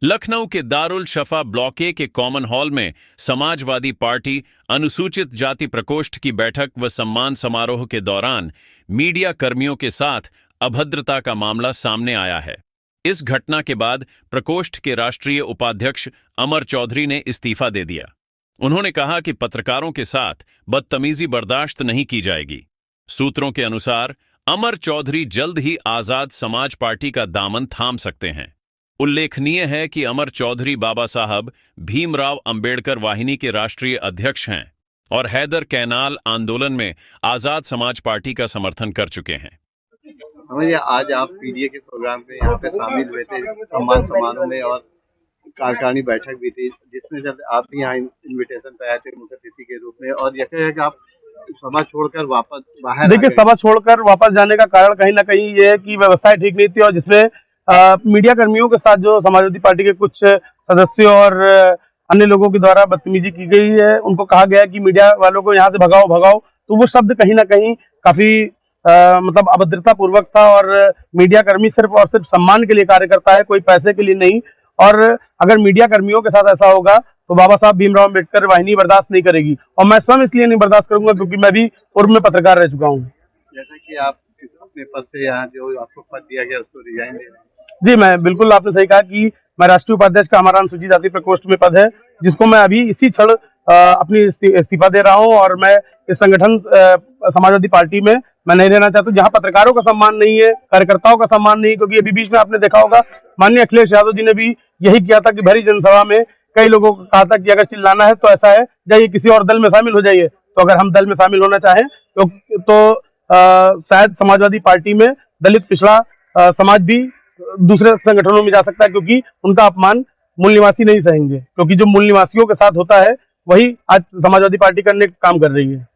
लखनऊ के दारुल शफा ब्लॉक ए के common hall में समाजवादी पार्टी अनुसूचित जाति प्रकोष्ठ की बैठक व सम्मान समारोह के दौरान मीडिया कर्मियों के साथ अभद्रता का मामला सामने आया है। इस घटना के बाद प्रकोष्ठ के राष्ट्रीय उपाध्यक्ष अमर चौधरी ने इस्तीफा दे दिया। उन्होंने कहा कि पत्रकारों के साथ बदतमीजी बर्दाश्त नहीं की जाएगी। सूत्रों के अनुसार अमर चौधरी जल्द ही आजाद समाज पार्टी का दामन थाम सकते हैं। उल्लेखनीय है कि अमर चौधरी बाबा साहब भीमराव अंबेडकर वाहिनी के राष्ट्रीय अध्यक्ष हैं और हैदर कैनाल आंदोलन में आजाद समाज पार्टी का समर्थन कर चुके हैं। आज आप पीडीए के प्रोग्राम में यहाँ पे शामिल हुए थे, सम्मान समारोह में, और कार्यकारिणी बैठक भी थी, जिसमें जब आप भी यहाँ इन्विटेशन पे आए थे मुख्य अतिथि के रूप में, और यह है कि आप सभा छोड़कर वापस बाहर। देखिए, सभा छोड़कर वापस जाने का कारण कहीं ना कहीं ये है कि व्यवस्थाएं ठीक नहीं थी, और जिसमें मीडिया कर्मियों के साथ जो समाजवादी पार्टी के कुछ सदस्यों और अन्य लोगों के द्वारा बदतमीजी की गई है। उनको कहा गया कि मीडिया वालों को यहाँ से भगाओ भगाओ, तो वो शब्द कहीं ना कहीं काफी मतलब अभद्रता पूर्वक था। और मीडिया कर्मी सिर्फ और सिर्फ सम्मान के लिए कार्य करता है, कोई पैसे के लिए नहीं। और अगर मीडिया कर्मियों के साथ ऐसा होगा तो बाबा साहब भीमराव अम्बेडकर वाहिनी बर्दाश्त नहीं करेगी, और मैं स्वयं इसलिए नहीं बर्दाश्त करूंगा क्योंकि मैं भी पूर्व में पत्रकार रह चुका हूँ। जैसे कि आप अपने पद से यहाँ जो आपको पद दिया गया उसको रिजाइन दे रहे हैं। जी, मैं बिल्कुल, आपने सही कहा कि मैं राष्ट्रीय उपाध्यक्ष का हमारा अनुसूचित जाति प्रकोष्ठ में पद है, जिसको मैं अभी इसी क्षण अपनी इस्तीफा दे रहा हूं। और मैं इस संगठन समाजवादी पार्टी में मैं नहीं रहना चाहता, जहां पत्रकारों का सम्मान नहीं है, कार्यकर्ताओं का सम्मान नहीं। क्योंकि अभी बीच में आपने देखा होगा, माननीय अखिलेश यादव जी ने भी यही किया था कि भरी जनसभा में कई लोगों को कहा था कि अगर चिल्लाना है तो ऐसा है, जाइए किसी और दल में शामिल हो जाइए। तो अगर हम दल में शामिल होना चाहें तो शायद समाजवादी पार्टी में दलित पिछड़ा समाज भी दूसरे संगठनों में जा सकता है, क्योंकि उनका अपमान मूल निवासी नहीं सहेंगे। क्योंकि जो मूल निवासियों के साथ होता है वही आज समाजवादी पार्टी करने का काम कर रही है।